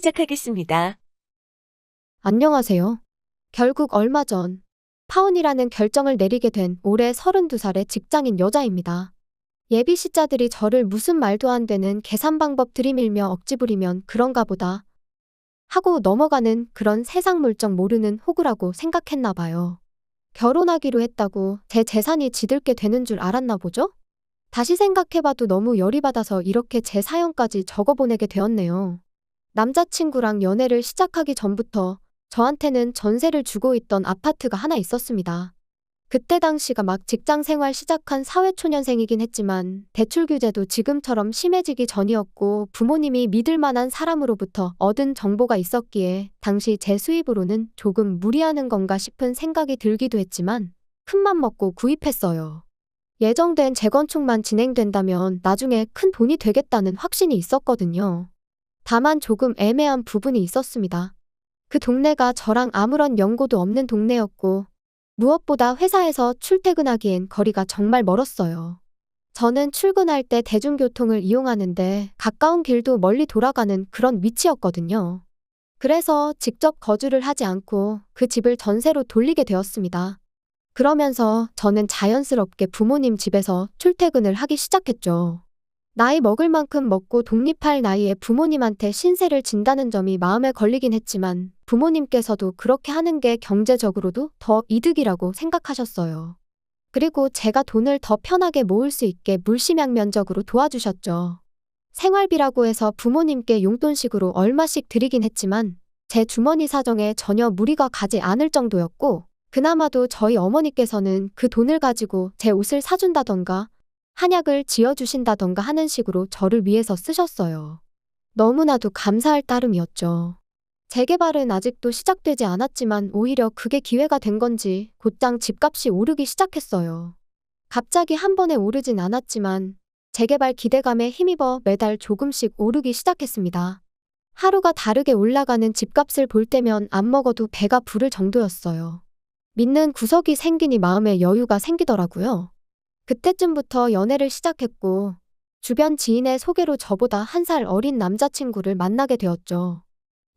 시작하겠습니다. 안녕하세요. 결국 얼마 전 파혼이라는 결정을 내리게 된 올해 32살의 직장인 여자입니다. 예비 시자들이 저를 무슨 말도 안 되는 계산 방법 들이밀며 억지 부리면 그런가 보다 하고 넘어가는 그런 세상 물정 모르는 호구라고 생각했나 봐요. 결혼하기로 했다고 제 재산이 지들게 되는 줄 알았나 보죠? 다시 생각해봐도 너무 열이 받아서 이렇게 제 사연까지 적어보내게 되었네요. 남자친구랑 연애를 시작하기 전부터 저한테는 전세를 주고 있던 아파트가 하나 있었습니다. 그때 당시가 막 직장 생활 시작한 사회초년생이긴 했지만 대출 규제도 지금처럼 심해지기 전이었고 부모님이 믿을 만한 사람으로부터 얻은 정보가 있었기에 당시 제 수입으로는 조금 무리하는 건가 싶은 생각이 들기도 했지만 큰맘 먹고 구입했어요. 예정된 재건축만 진행된다면 나중에 큰 돈이 되겠다는 확신이 있었거든요. 다만 조금 애매한 부분이 있었습니다. 그 동네가 저랑 아무런 연고도 없는 동네였고 무엇보다 회사에서 출퇴근하기엔 거리가 정말 멀었어요. 저는 출근할 때 대중교통을 이용하는데 가까운 길도 멀리 돌아가는 그런 위치였거든요. 그래서 직접 거주를 하지 않고 그 집을 전세로 돌리게 되었습니다. 그러면서 저는 자연스럽게 부모님 집에서 출퇴근을 하기 시작했죠. 나이 먹을 만큼 먹고 독립할 나이에 부모님한테 신세를 진다는 점이 마음에 걸리긴 했지만 부모님께서도 그렇게 하는 게 경제적으로도 더 이득이라고 생각하셨어요. 그리고 제가 돈을 더 편하게 모을 수 있게 물심양면적으로 도와주셨죠. 생활비라고 해서 부모님께 용돈식으로 얼마씩 드리긴 했지만 제 주머니 사정에 전혀 무리가 가지 않을 정도였고 그나마도 저희 어머니께서는 그 돈을 가지고 제 옷을 사준다던가 한약을 지어주신다던가 하는 식으로 저를 위해서 쓰셨어요. 너무나도 감사할 따름이었죠. 재개발은 아직도 시작되지 않았지만 오히려 그게 기회가 된 건지 곧장 집값이 오르기 시작했어요. 갑자기 한 번에 오르진 않았지만 재개발 기대감에 힘입어 매달 조금씩 오르기 시작했습니다. 하루가 다르게 올라가는 집값을 볼 때면 안 먹어도 배가 부를 정도였어요. 믿는 구석이 생기니 마음에 여유가 생기더라고요. 그때쯤부터 연애를 시작했고 주변 지인의 소개로 저보다 1살 어린 남자친구를 만나게 되었죠.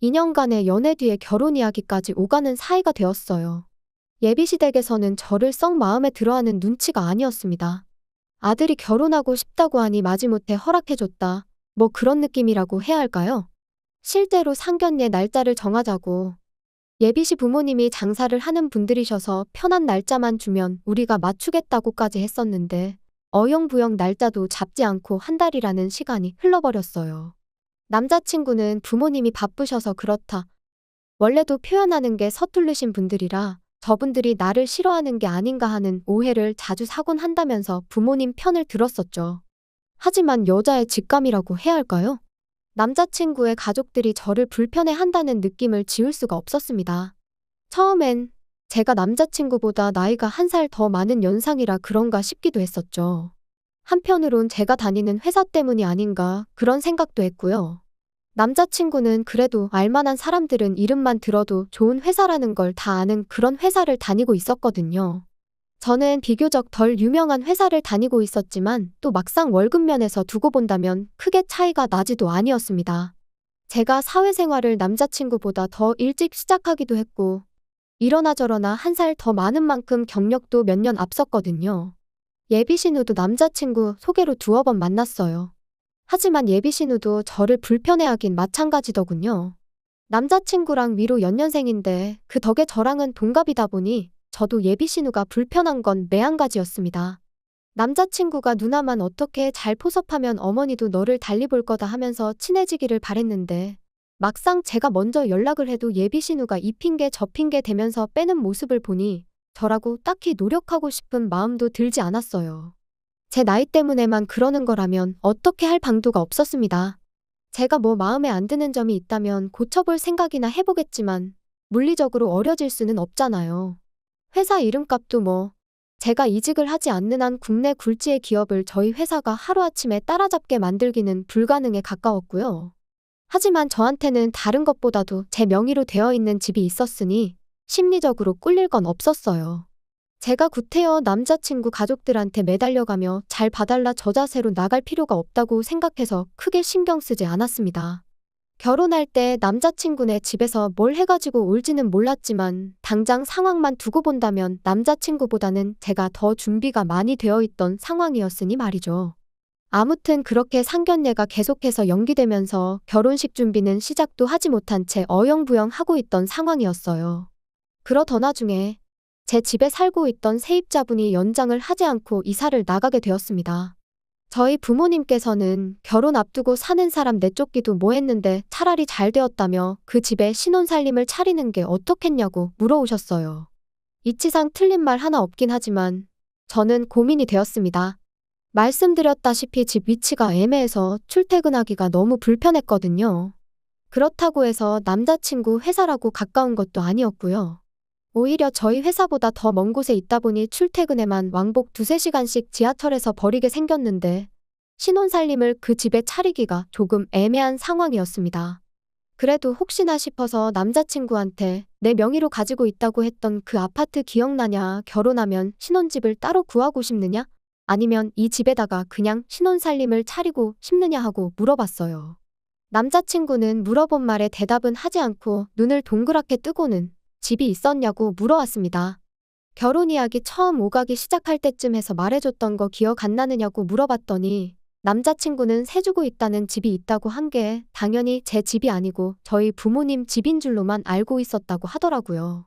2년간의 연애 뒤에 결혼 이야기까지 오가는 사이가 되었어요. 예비시댁에서는 저를 썩 마음에 들어하는 눈치가 아니었습니다. 아들이 결혼하고 싶다고 하니 마지못해 허락해줬다. 뭐 그런 느낌이라고 해야 할까요? 실제로 상견례 날짜를 정하자고 예비시 부모님이 장사를 하는 분들이셔서 편한 날짜만 주면 우리가 맞추겠다고까지 했었는데 어영부영 날짜도 잡지 않고 한 달이라는 시간이 흘러버렸어요. 남자친구는 부모님이 바쁘셔서 그렇다. 원래도 표현하는 게 서툴르신 분들이라 저분들이 나를 싫어하는 게 아닌가 하는 오해를 자주 사곤 한다면서 부모님 편을 들었었죠. 하지만 여자의 직감이라고 해야 할까요? 남자친구의 가족들이 저를 불편해한다는 느낌을 지울 수가 없었습니다. 처음엔 제가 남자친구보다 나이가 1살 더 많은 연상이라 그런가 싶기도 했었죠. 한편으론 제가 다니는 회사 때문이 아닌가 그런 생각도 했고요. 남자친구는 그래도 알만한 사람들은 이름만 들어도 좋은 회사라는 걸 다 아는 그런 회사를 다니고 있었거든요. 저는 비교적 덜 유명한 회사를 다니고 있었지만 또 막상 월급 면에서 두고 본다면 크게 차이가 나지도 아니었습니다. 제가 사회생활을 남자친구보다 더 일찍 시작하기도 했고 이러나 저러나 1살 더 많은 만큼 경력도 몇 년 앞섰거든요. 예비신우도 남자친구 소개로 2번 만났어요. 하지만 예비신우도 저를 불편해하긴 마찬가지더군요. 남자친구랑 위로 연년생인데 그 덕에 저랑은 동갑이다 보니 저도 예비신우가 불편한 건 매한가지였습니다. 남자친구가 누나만 어떻게 잘 포섭하면 어머니도 너를 달리 볼 거다 하면서 친해지기를 바랬는데 막상 제가 먼저 연락을 해도 예비신우가 이 핑계 저 핑계 대면서 빼는 모습을 보니 저라고 딱히 노력하고 싶은 마음도 들지 않았어요. 제 나이 때문에만 그러는 거라면 어떻게 할 방도가 없었습니다. 제가 뭐 마음에 안 드는 점이 있다면 고쳐볼 생각이나 해보겠지만 물리적으로 어려질 수는 없잖아요. 회사 이름값도 뭐 제가 이직을 하지 않는 한 국내 굴지의 기업을 저희 회사가 하루아침에 따라잡게 만들기는 불가능에 가까웠고요. 하지만 저한테는 다른 것보다도 제 명의로 되어 있는 집이 있었으니 심리적으로 꿀릴 건 없었어요. 제가 구태여 남자친구 가족들한테 매달려가며 잘 봐달라 저 자세로 나갈 필요가 없다고 생각해서 크게 신경 쓰지 않았습니다. 결혼할 때 남자친구네 집에서 뭘 해가지고 올지는 몰랐지만 당장 상황만 두고 본다면 남자친구보다는 제가 더 준비가 많이 되어 있던 상황이었으니 말이죠. 아무튼 그렇게 상견례가 계속해서 연기되면서 결혼식 준비는 시작도 하지 못한 채 어영부영 하고 있던 상황이었어요. 그러던 와중에 제 집에 살고 있던 세입자분이 연장을 하지 않고 이사를 나가게 되었습니다. 저희 부모님께서는 결혼 앞두고 사는 사람 내쫓기도 뭐했는데 차라리 잘 되었다며 그 집에 신혼살림을 차리는 게 어떻겠냐고 물어오셨어요. 이치상 틀린 말 하나 없긴 하지만 저는 고민이 되었습니다. 말씀드렸다시피 집 위치가 애매해서 출퇴근하기가 너무 불편했거든요. 그렇다고 해서 남자친구 회사라고 가까운 것도 아니었고요. 오히려 저희 회사보다 더 먼 곳에 있다 보니 출퇴근에만 왕복 2~3시간씩 지하철에서 버리게 생겼는데 신혼살림을 그 집에 차리기가 조금 애매한 상황이었습니다. 그래도 혹시나 싶어서 남자친구한테 내 명의로 가지고 있다고 했던 그 아파트 기억나냐? 결혼하면 신혼집을 따로 구하고 싶느냐? 아니면 이 집에다가 그냥 신혼살림을 차리고 싶느냐 하고 물어봤어요. 남자친구는 물어본 말에 대답은 하지 않고 눈을 동그랗게 뜨고는 집이 있었냐고 물어왔습니다. 결혼 이야기 처음 오가기 시작할 때쯤 해서 말해줬던 거 기억 안 나느냐고 물어봤더니 남자친구는 세주고 있다는 집이 있다고 한 게 당연히 제 집이 아니고 저희 부모님 집인 줄로만 알고 있었다고 하더라고요.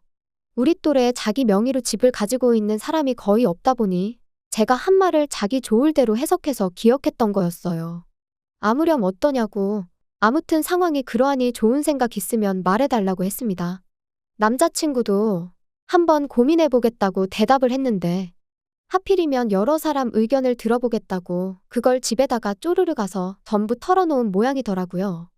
우리 또래에 자기 명의로 집을 가지고 있는 사람이 거의 없다 보니 제가 한 말을 자기 좋을 대로 해석해서 기억했던 거였어요. 아무렴 어떠냐고, 아무튼 상황이 그러하니 좋은 생각 있으면 말해달라고 했습니다. 남자친구도 한번 고민해보겠다고 대답을 했는데 하필이면 여러 사람 의견을 들어보겠다고 그걸 집에다가 쪼르르 가서 전부 털어놓은 모양이더라고요.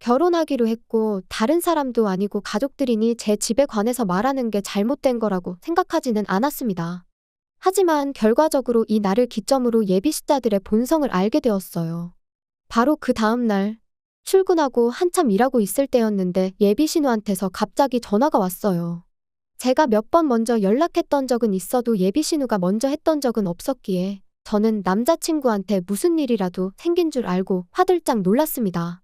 결혼하기로 했고 다른 사람도 아니고 가족들이니 제 집에 관해서 말하는 게 잘못된 거라고 생각하지는 않았습니다. 하지만 결과적으로 이 날을 기점으로 예비시자들의 본성을 알게 되었어요. 바로 그 다음 날 출근하고 한참 일하고 있을 때였는데 예비신우한테서 갑자기 전화가 왔어요. 제가 몇 번 먼저 연락했던 적은 있어도 예비신우가 먼저 했던 적은 없었기에 저는 남자친구한테 무슨 일이라도 생긴 줄 알고 화들짝 놀랐습니다.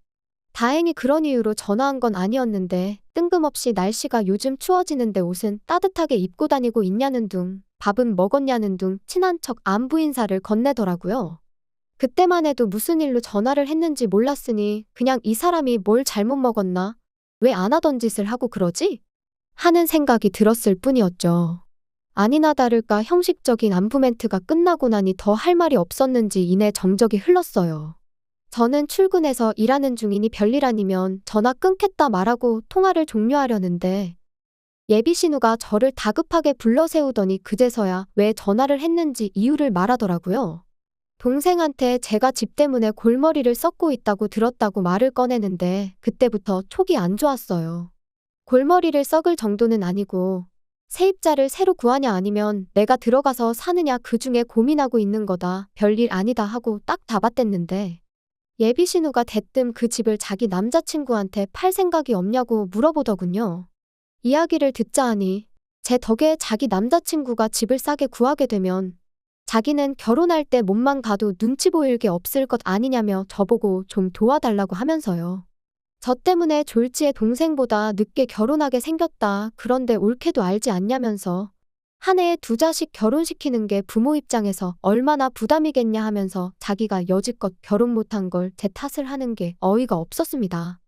다행히 그런 이유로 전화한 건 아니었는데 뜬금없이 날씨가 요즘 추워지는데 옷은 따뜻하게 입고 다니고 있냐는 둥, 밥은 먹었냐는 둥 친한 척 안부 인사를 건네더라고요. 그때만 해도 무슨 일로 전화를 했는지 몰랐으니 그냥 이 사람이 뭘 잘못 먹었나? 왜 안 하던 짓을 하고 그러지? 하는 생각이 들었을 뿐이었죠. 아니나 다를까 형식적인 안부 멘트가 끝나고 나니 더 할 말이 없었는지 이내 정적이 흘렀어요. 저는 출근해서 일하는 중이니 별일 아니면 전화 끊겠다 말하고 통화를 종료하려는데 예비신우가 저를 다급하게 불러 세우더니 그제서야 왜 전화를 했는지 이유를 말하더라고요. 동생한테 제가 집 때문에 골머리를 썩고 있다고 들었다고 말을 꺼내는데 그때부터 촉이 안 좋았어요. 골머리를 썩을 정도는 아니고 세입자를 새로 구하냐 아니면 내가 들어가서 사느냐 그중에 고민하고 있는 거다. 별일 아니다 하고 딱 잡아댔는데 예비신우가 대뜸 그 집을 자기 남자친구한테 팔 생각이 없냐고 물어보더군요. 이야기를 듣자 하니 제 덕에 자기 남자친구가 집을 싸게 구하게 되면 자기는 결혼할 때 몸만 가도 눈치 보일 게 없을 것 아니냐며 저보고 좀 도와달라고 하면서요. 저 때문에 졸지에 동생보다 늦게 결혼하게 생겼다. 그런데 옳게도 알지 않냐면서 한 해에 2자식 결혼시키는 게 부모 입장에서 얼마나 부담이겠냐 하면서 자기가 여지껏 결혼 못한 걸 제 탓을 하는 게 어이가 없었습니다.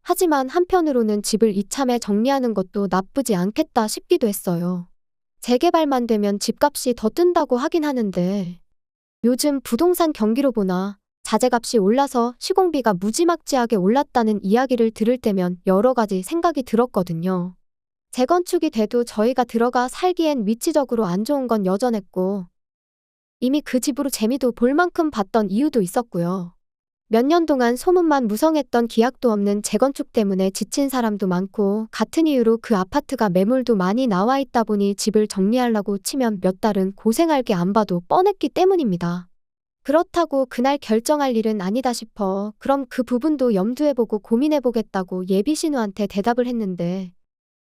하지만 한편으로는 집을 이참에 정리하는 것도 나쁘지 않겠다 싶기도 했어요. 재개발만 되면 집값이 더 뜬다고 하긴 하는데 요즘 부동산 경기로 보나 자재값이 올라서 시공비가 무지막지하게 올랐다는 이야기를 들을 때면 여러 가지 생각이 들었거든요. 재건축이 돼도 저희가 들어가 살기엔 위치적으로 안 좋은 건 여전했고 이미 그 집으로 재미도 볼 만큼 봤던 이유도 있었고요. 몇 년 동안 소문만 무성했던 기약도 없는 재건축 때문에 지친 사람도 많고 같은 이유로 그 아파트가 매물도 많이 나와 있다 보니 집을 정리하려고 치면 몇 달은 고생할 게 안 봐도 뻔했기 때문입니다. 그렇다고 그날 결정할 일은 아니다 싶어 그럼 그 부분도 염두해보고 고민해보겠다고 예비신우한테 대답을 했는데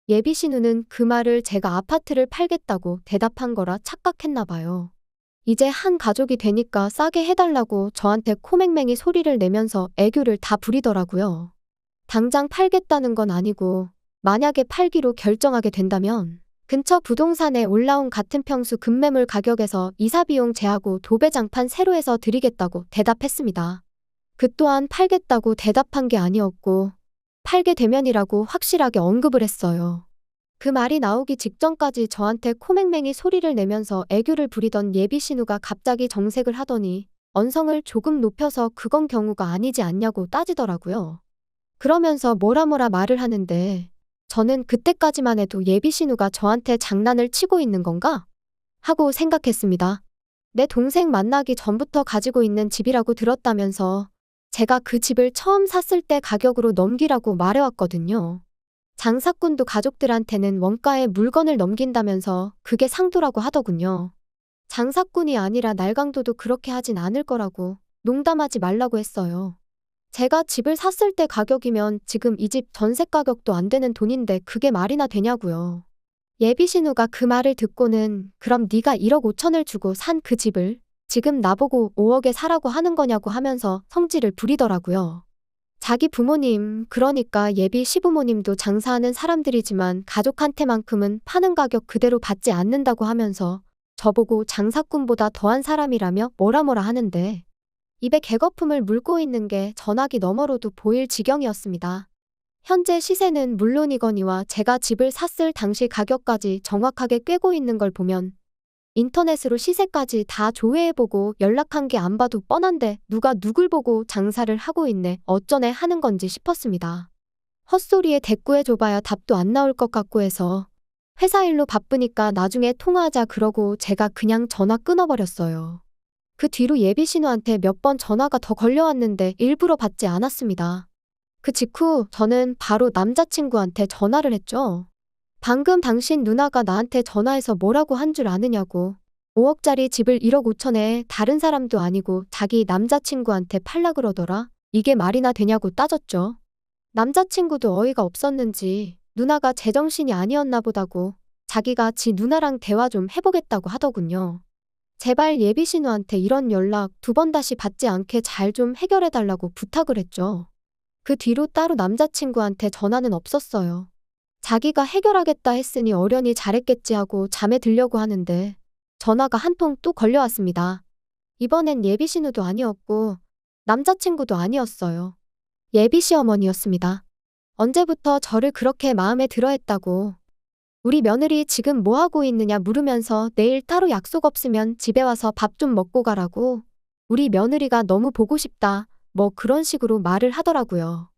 예비신우는 그 말을 제가 아파트를 팔겠다고 대답한 거라 착각했나 봐요. 이제 한 가족이 되니까 싸게 해달라고 저한테 코맹맹이 소리를 내면서 애교를 다 부리더라고요. 당장 팔겠다는 건 아니고 만약에 팔기로 결정하게 된다면 근처 부동산에 올라온 같은 평수 급매물 가격에서 이사비용 제하고 도배장판 새로 해서 드리겠다고 대답했습니다. 그 또한 팔겠다고 대답한 게 아니었고 팔게 되면이라고 확실하게 언급을 했어요. 그 말이 나오기 직전까지 저한테 코맹맹이 소리를 내면서 애교를 부리던 예비 신우가 갑자기 정색을 하더니 언성을 조금 높여서 그건 경우가 아니지 않냐고 따지더라고요. 그러면서 뭐라 말을 하는데 저는 그때까지만 해도 예비 신우가 저한테 장난을 치고 있는 건가? 하고 생각했습니다. 내 동생 만나기 전부터 가지고 있는 집이라고 들었다면서 제가 그 집을 처음 샀을 때 가격으로 넘기라고 말해왔거든요. 장사꾼도 가족들한테는 원가에 물건을 넘긴다면서 그게 상도라고 하더군요. 장사꾼이 아니라 날강도도 그렇게 하진 않을 거라고 농담하지 말라고 했어요. 제가 집을 샀을 때 가격이면 지금 이 집 전세 가격도 안 되는 돈인데 그게 말이나 되냐고요. 예비 신우가 그 말을 듣고는 그럼 네가 1억 5천을 주고 산 그 집을 지금 나보고 5억에 사라고 하는 거냐고 하면서 성질을 부리더라고요. 자기 부모님, 그러니까 예비 시부모님도 장사하는 사람들이지만 가족한테만큼은 파는 가격 그대로 받지 않는다고 하면서 저보고 장사꾼보다 더한 사람이라며 뭐라 하는데 입에 개거품을 물고 있는 게 전화기 너머로도 보일 지경이었습니다. 현재 시세는 물론이거니와 제가 집을 샀을 당시 가격까지 정확하게 꿰고 있는 걸 보면 인터넷으로 시세까지 다 조회해보고 연락한 게 안 봐도 뻔한데 누가 누굴 보고 장사를 하고 있네 어쩌네 하는 건지 싶었습니다. 헛소리에 대꾸해줘봐야 답도 안 나올 것 같고 해서 회사 일로 바쁘니까 나중에 통화하자 그러고 제가 그냥 전화 끊어버렸어요. 그 뒤로 예비 신우한테 몇 번 전화가 더 걸려왔는데 일부러 받지 않았습니다. 그 직후 저는 바로 남자친구한테 전화를 했죠. 방금 당신 누나가 나한테 전화해서 뭐라고 한 줄 아느냐고. 5억짜리 집을 1억 5천에 다른 사람도 아니고 자기 남자친구한테 팔라 그러더라. 이게 말이나 되냐고 따졌죠. 남자친구도 어이가 없었는지 누나가 제정신이 아니었나 보다고 자기가 지 누나랑 대화 좀 해보겠다고 하더군요. 제발 예비 신우한테 이런 연락 2번 다시 받지 않게 잘 좀 해결해달라고 부탁을 했죠. 그 뒤로 따로 남자친구한테 전화는 없었어요. 자기가 해결하겠다 했으니 어련히 잘했겠지 하고 잠에 들려고 하는데 전화가 한 통 또 걸려왔습니다. 이번엔 예비 신우도 아니었고 남자친구도 아니었어요. 예비 시어머니였습니다. 언제부터 저를 그렇게 마음에 들어 했다고. 우리 며느리 지금 뭐 하고 있느냐 물으면서 내일 따로 약속 없으면 집에 와서 밥 좀 먹고 가라고. 우리 며느리가 너무 보고 싶다. 뭐 그런 식으로 말을 하더라고요.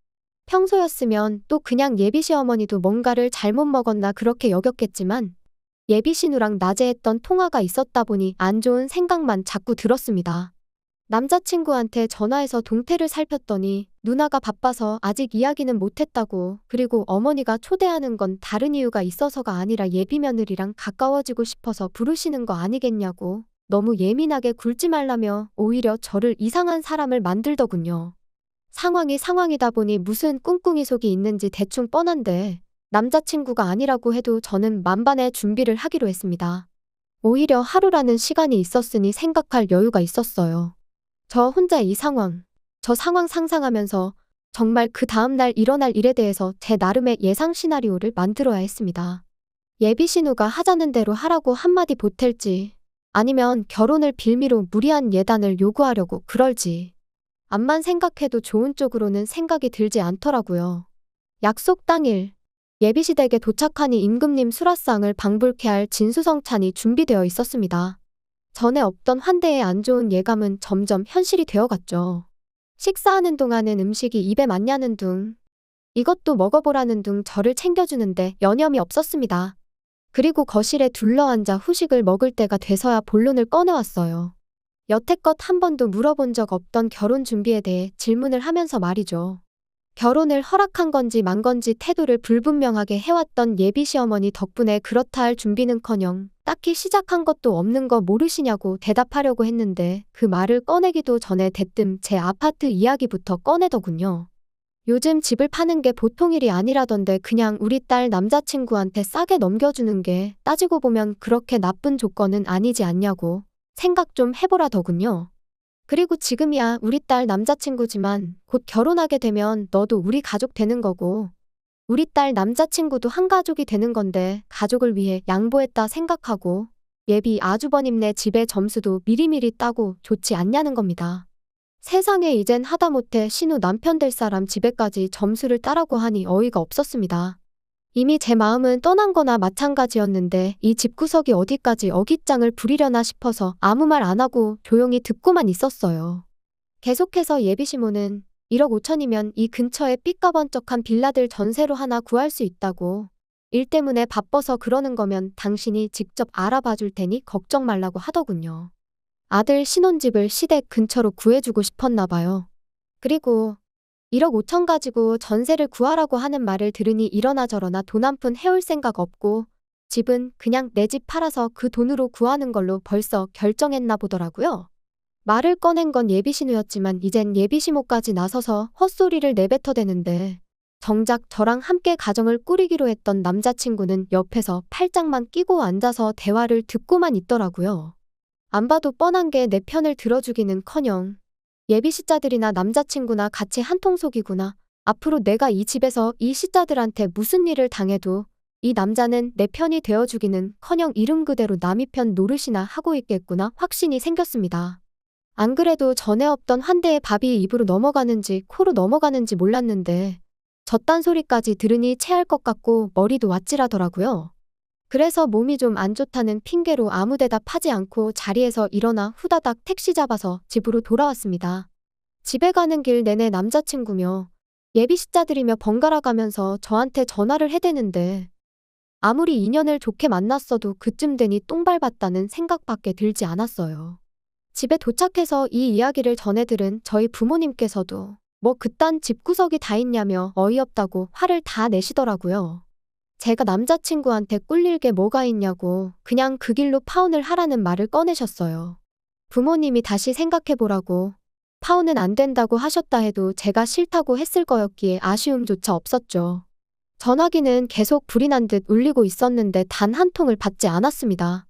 평소였으면 또 그냥 예비 시어머니도 뭔가를 잘못 먹었나 그렇게 여겼겠지만 예비 신우랑 낮에 했던 통화가 있었다 보니 안 좋은 생각만 자꾸 들었습니다. 남자친구한테 전화해서 동태를 살폈더니 누나가 바빠서 아직 이야기는 못했다고, 그리고 어머니가 초대하는 건 다른 이유가 있어서가 아니라 예비 며느리랑 가까워지고 싶어서 부르시는 거 아니겠냐고 너무 예민하게 굴지 말라며 오히려 저를 이상한 사람을 만들더군요. 상황이 상황이다 보니 무슨 꿍꿍이 속이 있는지 대충 뻔한데 남자친구가 아니라고 해도 저는 만반의 준비를 하기로 했습니다. 오히려 하루라는 시간이 있었으니 생각할 여유가 있었어요. 저 혼자 저 상황 상상하면서 정말 그 다음날 일어날 일에 대해서 제 나름의 예상 시나리오를 만들어야 했습니다. 예비 신우가 하자는 대로 하라고 한마디 보탤지 아니면 결혼을 빌미로 무리한 예단을 요구하려고 그럴지 암만 생각해도 좋은 쪽으로는 생각이 들지 않더라고요. 약속 당일 예비시댁에 도착하니 임금님 수라상을 방불케 할 진수성찬이 준비되어 있었습니다. 전에 없던 환대의 안 좋은 예감은 점점 현실이 되어갔죠. 식사하는 동안은 음식이 입에 맞냐는 둥, 이것도 먹어보라는 둥 저를 챙겨주는데 여념이 없었습니다. 그리고 거실에 둘러앉아 후식을 먹을 때가 돼서야 본론을 꺼내왔어요. 여태껏 한 번도 물어본 적 없던 결혼 준비에 대해 질문을 하면서 말이죠. 결혼을 허락한 건지 만 건지 태도를 불분명하게 해왔던 예비 시어머니 덕분에 그렇다 할 준비는커녕 딱히 시작한 것도 없는 거 모르시냐고 대답하려고 했는데 그 말을 꺼내기도 전에 대뜸 제 아파트 이야기부터 꺼내더군요. 요즘 집을 파는 게 보통 일이 아니라던데 그냥 우리 딸 남자친구한테 싸게 넘겨주는 게 따지고 보면 그렇게 나쁜 조건은 아니지 않냐고 생각 좀 해보라더군요. 그리고 지금이야 우리 딸 남자친구지만 곧 결혼하게 되면 너도 우리 가족 되는 거고 우리 딸 남자친구도 한 가족이 되는 건데 가족을 위해 양보했다 생각하고 예비 아주버님네 집의 점수도 미리미리 따고 좋지 않냐는 겁니다. 세상에 이젠 하다못해 신우 남편 될 사람 집에까지 점수를 따라고 하니 어이가 없었습니다. 이미 제 마음은 떠난 거나 마찬가지였는데 이 집구석이 어디까지 어깃장을 부리려나 싶어서 아무 말 안 하고 조용히 듣고만 있었어요. 계속해서 예비시모는 1억 5천이면 이 근처에 삐까번쩍한 빌라들 전세로 하나 구할 수 있다고. 일 때문에 바빠서 그러는 거면 당신이 직접 알아봐 줄 테니 걱정 말라고 하더군요. 아들 신혼집을 시댁 근처로 구해주고 싶었나 봐요. 그리고 1억 5천 가지고 전세를 구하라고 하는 말을 들으니 이러나 저러나 돈 한 푼 해올 생각 없고 집은 그냥 내 집 팔아서 그 돈으로 구하는 걸로 벌써 결정했나 보더라고요. 말을 꺼낸 건 예비신우였지만 이젠 예비시모까지 나서서 헛소리를 내뱉어대는데 정작 저랑 함께 가정을 꾸리기로 했던 남자친구는 옆에서 팔짱만 끼고 앉아서 대화를 듣고만 있더라고요. 안 봐도 뻔한 게 내 편을 들어주기는커녕 예비시자들이나 남자친구나 같이 한통속이구나. 앞으로 내가 이 집에서 이 시자들한테 무슨 일을 당해도 이 남자는 내 편이 되어주기는커녕 이름 그대로 남이 편 노릇이나 하고 있겠구나 확신이 생겼습니다. 안 그래도 전에 없던 환대의 밥이 입으로 넘어가는지 코로 넘어가는지 몰랐는데 저딴 소리까지 들으니 체할 것 같고 머리도 아찔하더라고요. 그래서 몸이 좀 안 좋다는 핑계로 아무 대답하지 않고 자리에서 일어나 후다닥 택시 잡아서 집으로 돌아왔습니다. 집에 가는 길 내내 남자친구며 예비시자들이며 번갈아 가면서 저한테 전화를 해대는데 아무리 인연을 좋게 만났어도 그쯤 되니 똥 밟았다는 생각밖에 들지 않았어요. 집에 도착해서 이 이야기를 전해들은 저희 부모님께서도 뭐 그딴 집구석이 다 있냐며 어이없다고 화를 다 내시더라고요. 제가 남자친구한테 꿀릴 게 뭐가 있냐고 그냥 그 길로 파혼을 하라는 말을 꺼내셨어요. 부모님이 다시 생각해보라고 파혼은 안 된다고 하셨다 해도 제가 싫다고 했을 거였기에 아쉬움조차 없었죠. 전화기는 계속 불이 난 듯 울리고 있었는데 단 한 통을 받지 않았습니다.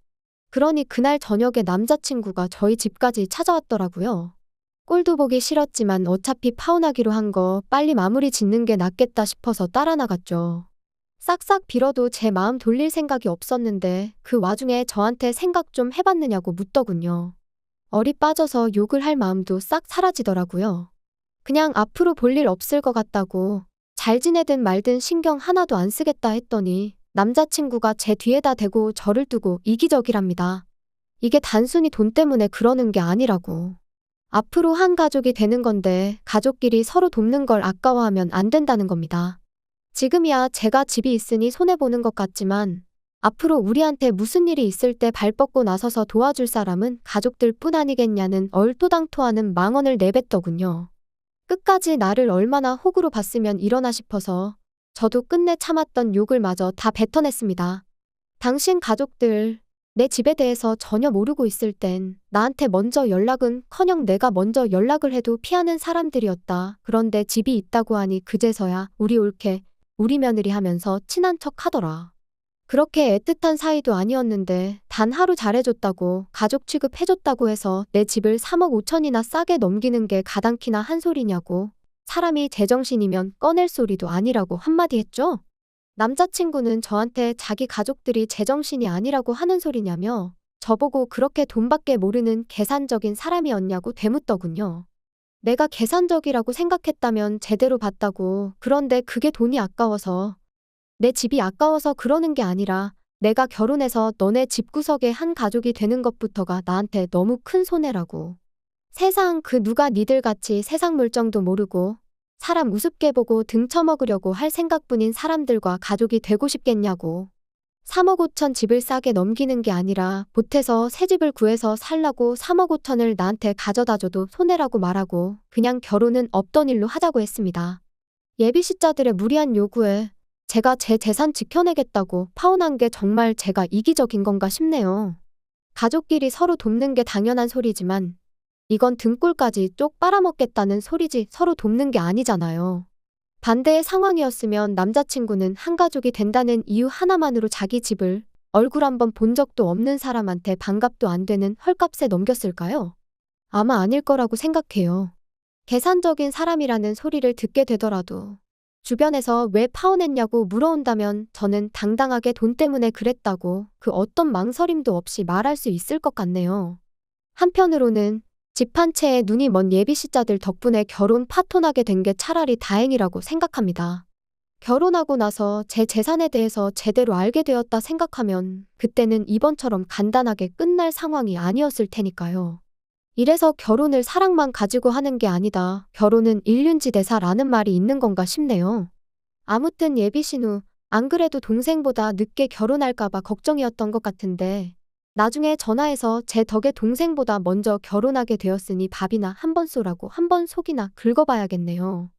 그러니 그날 저녁에 남자친구가 저희 집까지 찾아왔더라고요. 꼴도 보기 싫었지만 어차피 파혼하기로 한 거 빨리 마무리 짓는 게 낫겠다 싶어서 따라 나갔죠. 싹싹 빌어도 제 마음 돌릴 생각이 없었는데 그 와중에 저한테 생각 좀 해봤느냐고 묻더군요. 얼이 빠져서 욕을 할 마음도 싹 사라지더라고요. 그냥 앞으로 볼 일 없을 것 같다고 잘 지내든 말든 신경 하나도 안 쓰겠다 했더니 남자친구가 제 뒤에다 대고 저를 두고 이기적이랍니다. 이게 단순히 돈 때문에 그러는 게 아니라고. 앞으로 한 가족이 되는 건데 가족끼리 서로 돕는 걸 아까워하면 안 된다는 겁니다. 지금이야 제가 집이 있으니 손해보는 것 같지만 앞으로 우리한테 무슨 일이 있을 때 발 뻗고 나서서 도와줄 사람은 가족들 뿐 아니겠냐는 얼토당토하는 망언을 내뱉더군요. 끝까지 나를 얼마나 호구로 봤으면 이러나 싶어서 저도 끝내 참았던 욕을 마저 다 뱉어냈습니다. 당신 가족들 내 집에 대해서 전혀 모르고 있을 땐 나한테 먼저 연락은커녕 내가 먼저 연락을 해도 피하는 사람들이었다. 그런데 집이 있다고 하니 그제서야 우리 올케 우리 며느리 하면서 친한 척 하더라. 그렇게 애틋한 사이도 아니었는데 단 하루 잘해줬다고 가족 취급해줬다고 해서 내 집을 3억 5천이나 싸게 넘기는 게 가당키나 한 소리냐고. 사람이 제정신이면 꺼낼 소리도 아니라고 한마디 했죠. 남자친구는 저한테 자기 가족들이 제정신이 아니라고 하는 소리냐며 저보고 그렇게 돈밖에 모르는 계산적인 사람이었냐고 되묻더군요. 내가 계산적이라고 생각했다면 제대로 봤다고. 그런데 그게 돈이 아까워서 내 집이 아까워서 그러는 게 아니라 내가 결혼해서 너네 집구석의 한 가족이 되는 것부터가 나한테 너무 큰 손해라고. 세상 그 누가 니들같이 세상 물정도 모르고 사람 우습게 보고 등쳐먹으려고 할 생각뿐인 사람들과 가족이 되고 싶겠냐고. 3억 5천 집을 싸게 넘기는 게 아니라 보태서 새 집을 구해서 살라고 3억 5천을 나한테 가져다줘도 손해라고 말하고 그냥 결혼은 없던 일로 하자고 했습니다. 예비시자들의 무리한 요구에 제가 제 재산 지켜내겠다고 파혼한 게 정말 제가 이기적인 건가 싶네요. 가족끼리 서로 돕는 게 당연한 소리지만 이건 등골까지 쪽 빨아먹겠다는 소리지 서로 돕는 게 아니잖아요. 반대의 상황이었으면 남자친구는 한 가족이 된다는 이유 하나만으로 자기 집을 얼굴 한번 본 적도 없는 사람한테 반갑도 안 되는 헐값에 넘겼을까요? 아마 아닐 거라고 생각해요. 계산적인 사람이라는 소리를 듣게 되더라도 주변에서 왜 파혼했냐고 물어온다면 저는 당당하게 돈 때문에 그랬다고 그 어떤 망설임도 없이 말할 수 있을 것 같네요. 한편으로는 집 한 채에 눈이 먼 예비시자들 덕분에 결혼 파토나게 된 게 차라리 다행이라고 생각합니다. 결혼하고 나서 제 재산에 대해서 제대로 알게 되었다 생각하면 그때는 이번처럼 간단하게 끝날 상황이 아니었을 테니까요. 이래서 결혼을 사랑만 가지고 하는 게 아니다. 결혼은 일륜지대사라는 말이 있는 건가 싶네요. 아무튼 예비 신우, 안 그래도 동생보다 늦게 결혼할까봐 걱정이었던 것 같은데 나중에 전화해서 제 덕에 동생보다 먼저 결혼하게 되었으니 밥이나 한 번 쏘라고 한 번 속이나 긁어봐야겠네요.